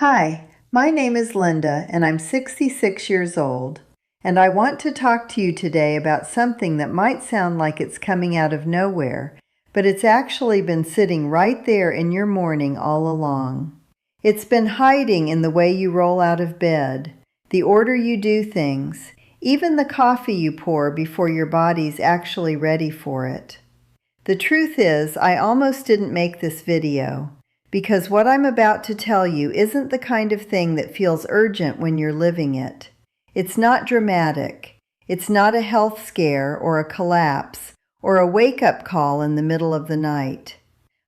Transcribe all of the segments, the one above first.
Hi, my name is Linda and I'm 66 years old, and I want to talk to you today about something that might sound like it's coming out of nowhere, but it's actually been sitting right there in your morning all along. It's been hiding in the way you roll out of bed, the order you do things, even the coffee you pour before your body's actually ready for it. The truth is, I almost didn't make this video, because what I'm about to tell you isn't the kind of thing that feels urgent when you're living it. It's not dramatic. It's not a health scare or a collapse or a wake-up call in the middle of the night.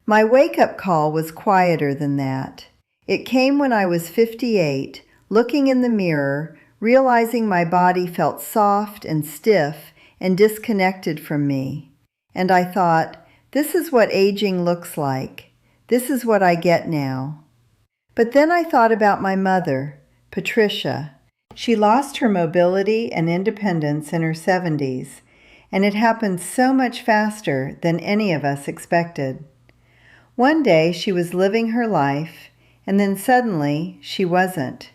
My wake-up call was quieter than that. It came when I was 58, looking in the mirror, realizing my body felt soft and stiff and disconnected from me. And I thought, this is what aging looks like. This is what I get now. But then I thought about my mother, Patricia. She lost her mobility and independence in her 70s, and it happened so much faster than any of us expected. One day she was living her life, and then suddenly she wasn't.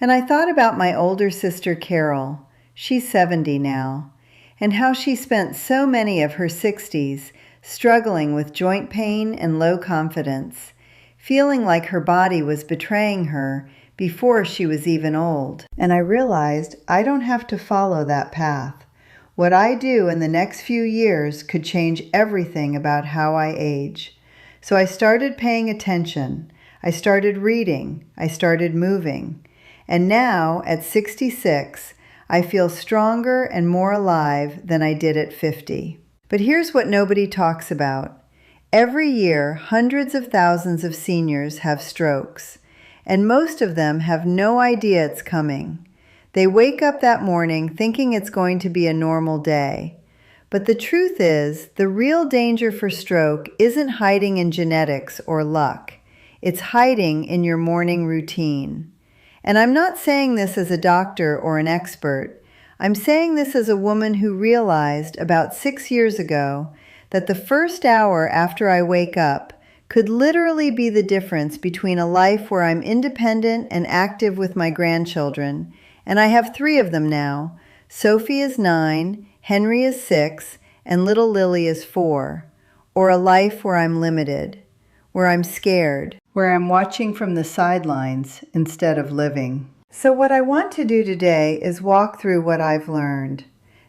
And I thought about my older sister Carol, she's 70 now, and how she spent so many of her 60s struggling with joint pain and low confidence, feeling like her body was betraying her before she was even old. And I realized I don't have to follow that path. What I do in the next few years could change everything about how I age. So I started paying attention. I started reading. I started moving. And now, at 66, I feel stronger and more alive than I did at 50. But here's what nobody talks about. Every year, hundreds of thousands of seniors have strokes, and most of them have no idea it's coming. They wake up that morning thinking it's going to be a normal day. But the truth is, the real danger for stroke isn't hiding in genetics or luck. It's hiding in your morning routine. And I'm not saying this as a doctor or an expert. I'm saying this as a woman who realized about 6 years ago that the first hour after I wake up could literally be the difference between a life where I'm independent and active with my grandchildren, and I have 3 of them now. Sophie is 9, Henry is 6, and little Lily is 4. Or a life where I'm limited, where I'm scared, where I'm watching from the sidelines instead of living. So what I want to do today is walk through what I've learned,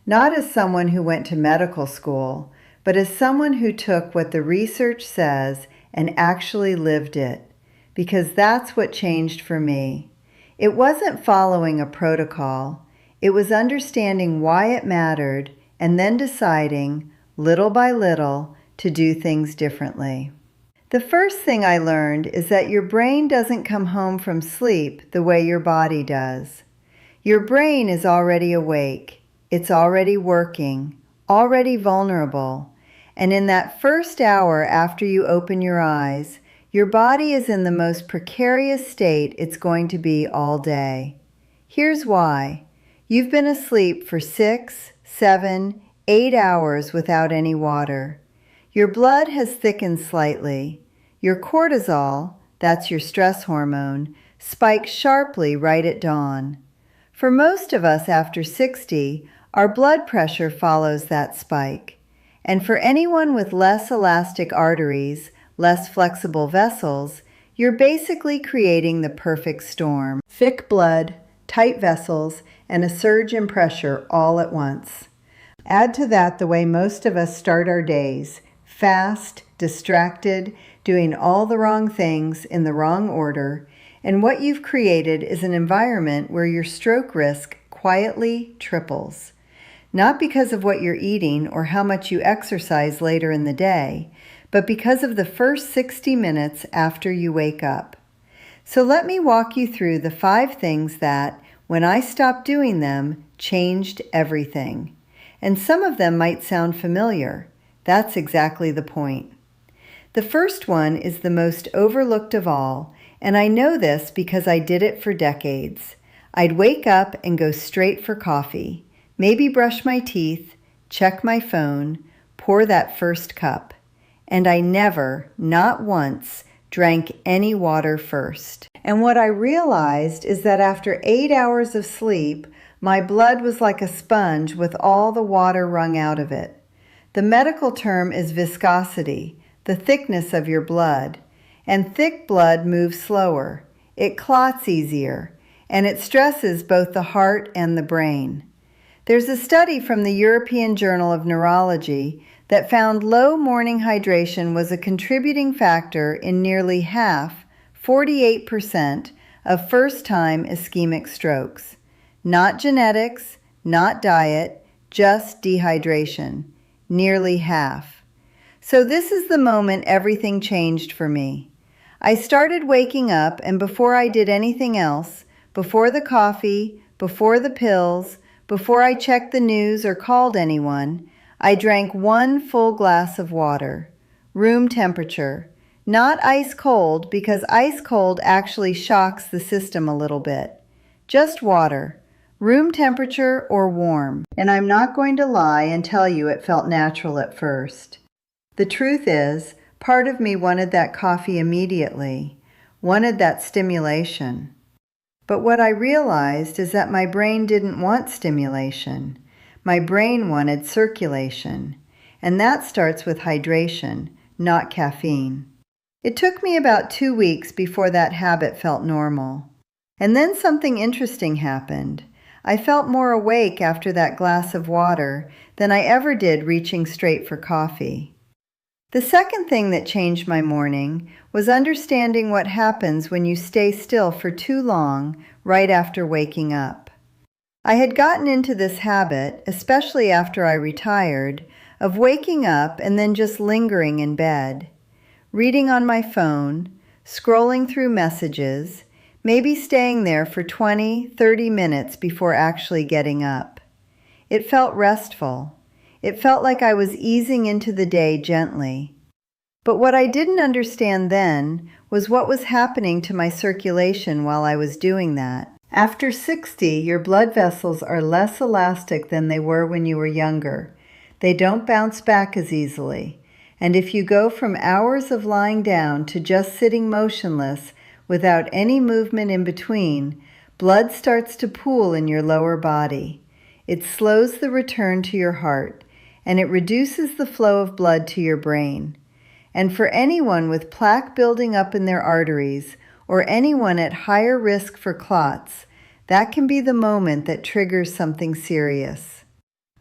not as someone who went to medical school, but as someone who took what the research says and actually lived it, because that's what changed for me. It wasn't following a protocol. It was understanding why it mattered and then deciding, little by little, to do things differently. The first thing I learned is that your brain doesn't come home from sleep the way your body does. Your brain is already awake. It's already working, already vulnerable. And in that first hour after you open your eyes, your body is in the most precarious state it's going to be all day. Here's why. You've been asleep for 6, 7, 8 hours without any water. Your blood has thickened slightly. Your cortisol, that's your stress hormone, spikes sharply right at dawn. For most of us after 60, our blood pressure follows that spike. And for anyone with less elastic arteries, less flexible vessels, you're basically creating the perfect storm. Thick blood, tight vessels, and a surge in pressure all at once. Add to that the way most of us start our days, fast, distracted, doing all the wrong things in the wrong order, and what you've created is an environment where your stroke risk quietly triples. Not because of what you're eating or how much you exercise later in the day, but because of the first 60 minutes after you wake up. So let me walk you through the 5 things that, when I stopped doing them, changed everything. And some of them might sound familiar. That's exactly the point. The first one is the most overlooked of all, and I know this because I did it for decades. I'd wake up and go straight for coffee, maybe brush my teeth, check my phone, pour that first cup. And I never, not once, drank any water first. And what I realized is that after 8 hours of sleep, my blood was like a sponge with all the water wrung out of it. The medical term is viscosity, the thickness of your blood. And thick blood moves slower. It clots easier, and it stresses both the heart and the brain. There's a study from the European Journal of Neurology that found low morning hydration was a contributing factor in nearly half, 48%, of first-time ischemic strokes. Not genetics, not diet, just dehydration. Nearly half. So this is the moment everything changed for me. I started waking up, and before I did anything else, before the coffee, before the pills, before I checked the news or called anyone, I drank 1 full glass of water, room temperature, not ice cold because ice cold actually shocks the system a little bit. Just water, room temperature or warm. And I'm not going to lie and tell you it felt natural at first. The truth is, part of me wanted that coffee immediately, wanted that stimulation. But what I realized is that my brain didn't want stimulation. My brain wanted circulation, and that starts with hydration, not caffeine. It took me about 2 weeks before that habit felt normal. And then something interesting happened. I felt more awake after that glass of water than I ever did reaching straight for coffee. The second thing that changed my morning was understanding what happens when you stay still for too long right after waking up. I had gotten into this habit, especially after I retired, of waking up and then just lingering in bed, reading on my phone, scrolling through messages, maybe staying there for 20, 30 minutes before actually getting up. It felt restful. It felt like I was easing into the day gently. But what I didn't understand then was what was happening to my circulation while I was doing that. After 60, your blood vessels are less elastic than they were when you were younger. They don't bounce back as easily. And if you go from hours of lying down to just sitting motionless without any movement in between, blood starts to pool in your lower body. It slows the return to your heart, and it reduces the flow of blood to your brain. And for anyone with plaque building up in their arteries, or anyone at higher risk for clots, that can be the moment that triggers something serious.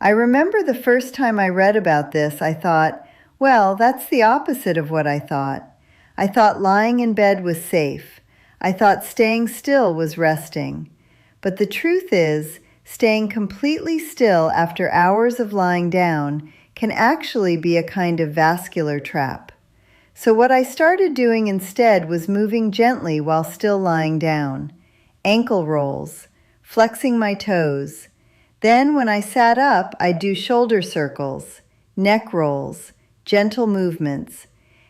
I remember the first time I read about this, I thought, well, that's the opposite of what I thought. I thought lying in bed was safe. I thought staying still was resting. But the truth is, staying completely still after hours of lying down can actually be a kind of vascular trap. So what I started doing instead was moving gently while still lying down. Ankle rolls, flexing my toes. Then when I sat up, I'd do shoulder circles, neck rolls, gentle movements.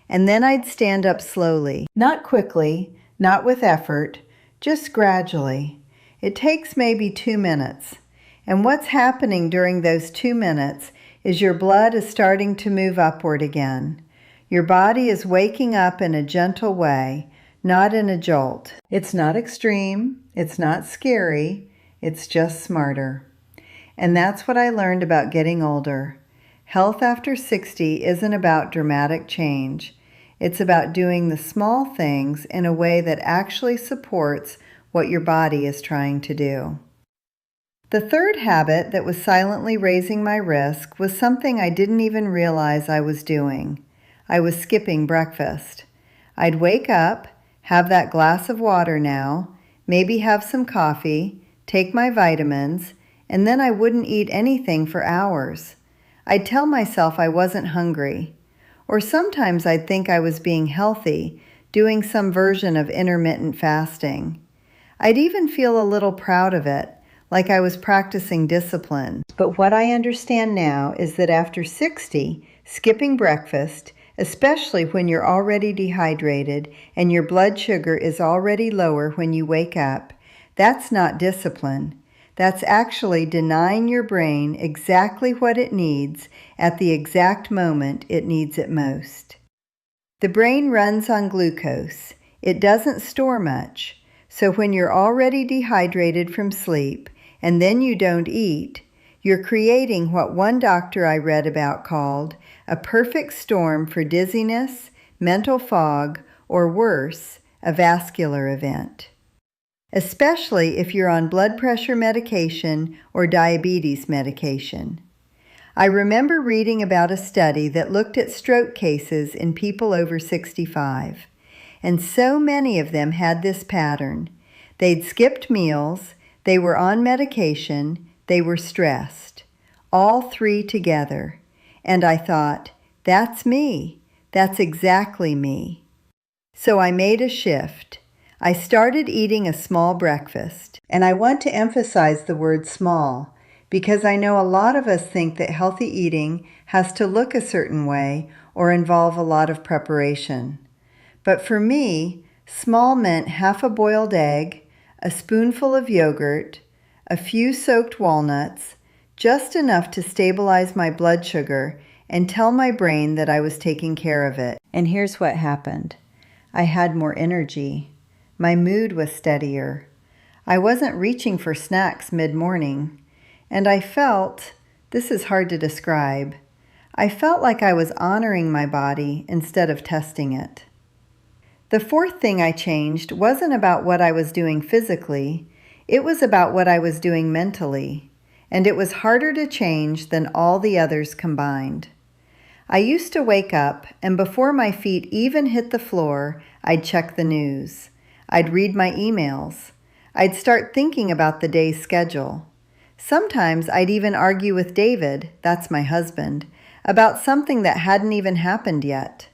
And then I'd stand up slowly. Not quickly, not with effort, just gradually. It takes maybe 2 minutes. And what's happening during those 2 minutes is your blood is starting to move upward again. Your body is waking up in a gentle way, not in a jolt. It's not extreme, it's not scary, it's just smarter. And that's what I learned about getting older. Health after 60 isn't about dramatic change. It's about doing the small things in a way that actually supports what your body is trying to do. The third habit that was silently raising my risk was something I didn't even realize I was doing. I was skipping breakfast. I'd wake up, have that glass of water now, maybe have some coffee, take my vitamins, and then I wouldn't eat anything for hours. I'd tell myself I wasn't hungry. Or sometimes I'd think I was being healthy, doing some version of intermittent fasting. I'd even feel a little proud of it, like I was practicing discipline. But what I understand now is that after 60, skipping breakfast, especially when you're already dehydrated and your blood sugar is already lower when you wake up, that's not discipline. That's actually denying your brain exactly what it needs at the exact moment it needs it most. The brain runs on glucose. It doesn't store much. So when you're already dehydrated from sleep and then you don't eat, you're creating what one doctor I read about called a perfect storm for dizziness, mental fog, or worse, a vascular event. Especially if you're on blood pressure medication or diabetes medication. I remember reading about a study that looked at stroke cases in people over 65, and so many of them had this pattern. They'd skipped meals, they were on medication, they were stressed, all three together. And I thought, that's me. That's exactly me. So I made a shift. I started eating a small breakfast, and I want to emphasize the word small, because I know a lot of us think that healthy eating has to look a certain way or involve a lot of preparation. But for me, small meant half a boiled egg, a spoonful of yogurt, a few soaked walnuts, just enough to stabilize my blood sugar and tell my brain that I was taking care of it. And here's what happened. I had more energy. My mood was steadier. I wasn't reaching for snacks mid-morning. And I felt, this is hard to describe, I felt like I was honoring my body instead of testing it. The fourth thing I changed wasn't about what I was doing physically, it was about what I was doing mentally, and it was harder to change than all the others combined. I used to wake up, and before my feet even hit the floor, I'd check the news. I'd read my emails. I'd start thinking about the day's schedule. Sometimes I'd even argue with David, that's my husband, about something that hadn't even happened yet.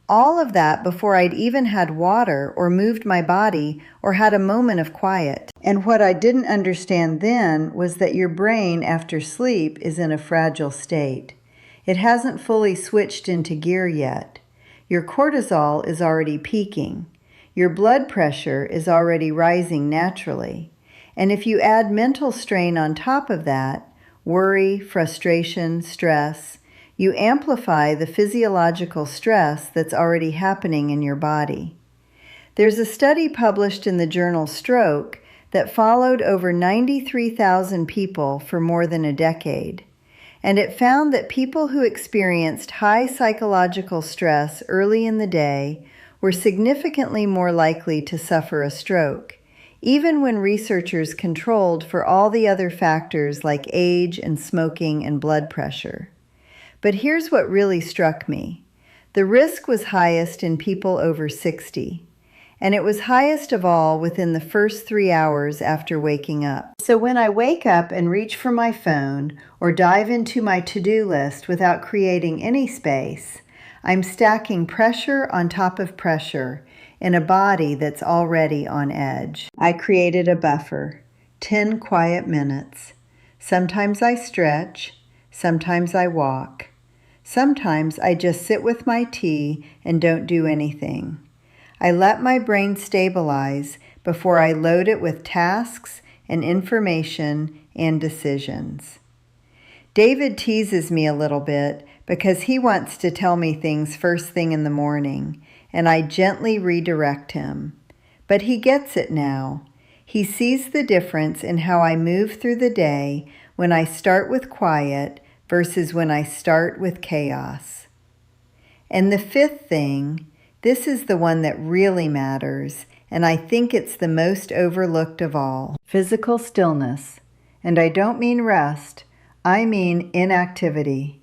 All of that before I'd even had water or moved my body or had a moment of quiet. And what I didn't understand then was that your brain after sleep is in a fragile state. It hasn't fully switched into gear yet. Your cortisol is already peaking. Your blood pressure is already rising naturally. And if you add mental strain on top of that, worry, frustration, stress, you amplify the physiological stress that's already happening in your body. There's a study published in the journal Stroke that followed over 93,000 people for more than a decade. And it found that people who experienced high psychological stress early in the day were significantly more likely to suffer a stroke, even when researchers controlled for all the other factors like age and smoking and blood pressure. But here's what really struck me. The risk was highest in people over 60, and it was highest of all within the first 3 hours after waking up. So when I wake up and reach for my phone or dive into my to-do list without creating any space, I'm stacking pressure on top of pressure in a body that's already on edge. I created a buffer, 10 quiet minutes. Sometimes I stretch, sometimes I walk. Sometimes I just sit with my tea and don't do anything. I let my brain stabilize before I load it with tasks and information and decisions. David teases me a little bit because he wants to tell me things first thing in the morning, and I gently redirect him. But he gets it now. He sees the difference in how I move through the day when I start with quiet versus when I start with chaos. And the fifth thing, this is the one that really matters, and I think it's the most overlooked of all. Physical stillness. And I don't mean rest, I mean inactivity.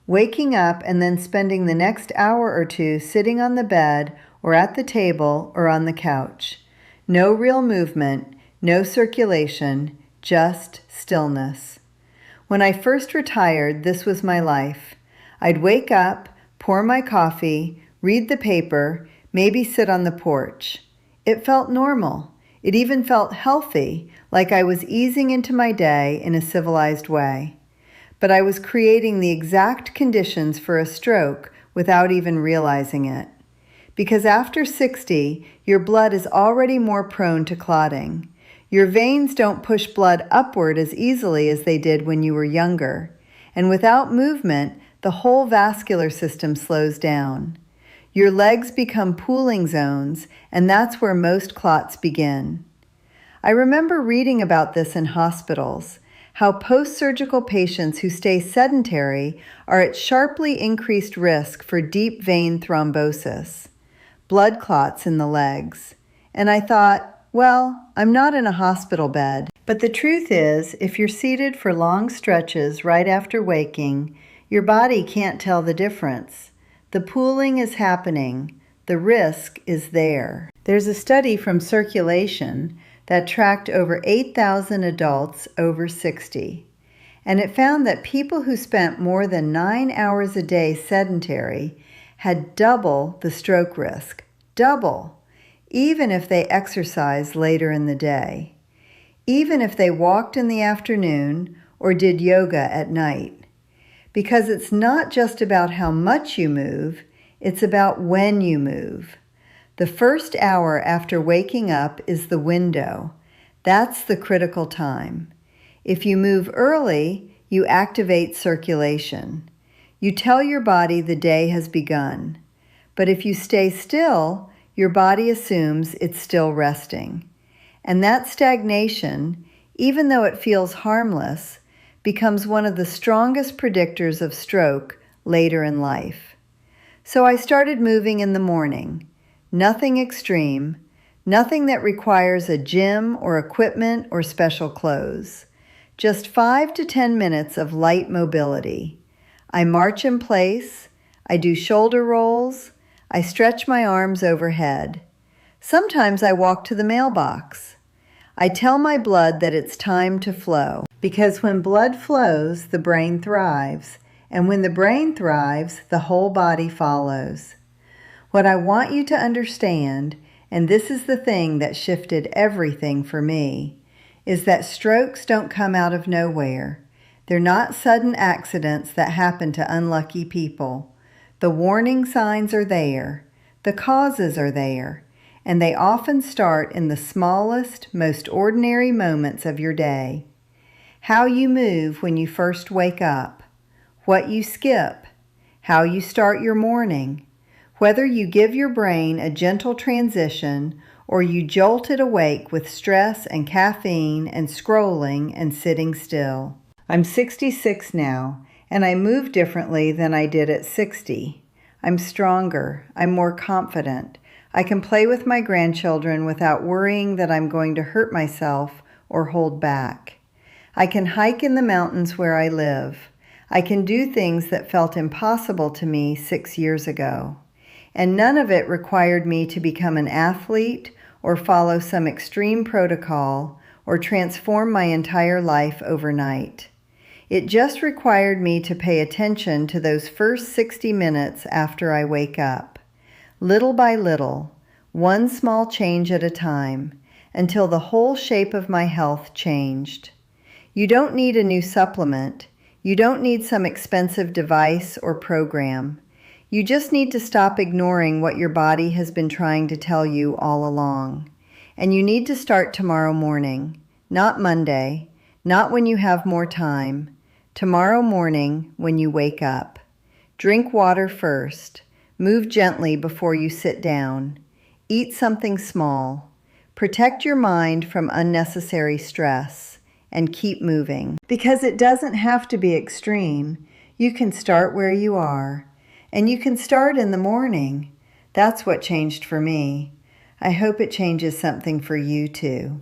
Waking up and then spending the next hour or two sitting on the bed or at the table or on the couch. No real movement, no circulation, just stillness. When I first retired, this was my life. I'd wake up, pour my coffee, read the paper, maybe sit on the porch. It felt normal. It even felt healthy, like I was easing into my day in a civilized way. But I was creating the exact conditions for a stroke without even realizing it. Because after 60, your blood is already more prone to clotting. Your veins don't push blood upward as easily as they did when you were younger. And without movement, the whole vascular system slows down. Your legs become pooling zones, and that's where most clots begin. I remember reading about this in hospitals, how post-surgical patients who stay sedentary are at sharply increased risk for deep vein thrombosis, blood clots in the legs. And I thought, well, I'm not in a hospital bed. But the truth is, if you're seated for long stretches right after waking, your body can't tell the difference. The pooling is happening. The risk is there. There's a study from Circulation that tracked over 8,000 adults over 60. And it found that people who spent more than 9 hours a day sedentary had double the stroke risk. Double! Even if they exercised later in the day. Even if they walked in the afternoon or did yoga at night. Because it's not just about how much you move, it's about when you move. The first hour after waking up is the window. That's the critical time. If you move early, you activate circulation. You tell your body the day has begun. But if you stay still, your body assumes it's still resting. And that stagnation, even though it feels harmless, becomes one of the strongest predictors of stroke later in life. So I started moving in the morning. Nothing extreme, nothing that requires a gym or equipment or special clothes. Just 5 to 10 minutes of light mobility. I march in place, I do shoulder rolls, I stretch my arms overhead. Sometimes I walk to the mailbox. I tell my blood that it's time to flow. Because when blood flows, the brain thrives. And when the brain thrives, the whole body follows. What I want you to understand, and this is the thing that shifted everything for me, is that strokes don't come out of nowhere. They're not sudden accidents that happen to unlucky people. The warning signs are there. The causes are there. And they often start in the smallest, most ordinary moments of your day. How you move when you first wake up. What you skip. How you start your morning. Whether you give your brain a gentle transition or you jolt it awake with stress and caffeine and scrolling and sitting still. I'm 66 now, and I move differently than I did at 60. I'm stronger. I'm more confident. I can play with my grandchildren without worrying that I'm going to hurt myself or hold back. I can hike in the mountains where I live. I can do things that felt impossible to me 6 years ago. And none of it required me to become an athlete or follow some extreme protocol or transform my entire life overnight. It just required me to pay attention to those first 60 minutes after I wake up. Little by little, one small change at a time, until the whole shape of my health changed. You don't need a new supplement. You don't need some expensive device or program. You just need to stop ignoring what your body has been trying to tell you all along. And you need to start tomorrow morning, not Monday, not when you have more time. Tomorrow morning when you wake up. Drink water first. Move gently before you sit down. Eat something small. Protect your mind from unnecessary stress. And keep moving. Because it doesn't have to be extreme. You can start where you are. And you can start in the morning. That's what changed for me. I hope it changes something for you too.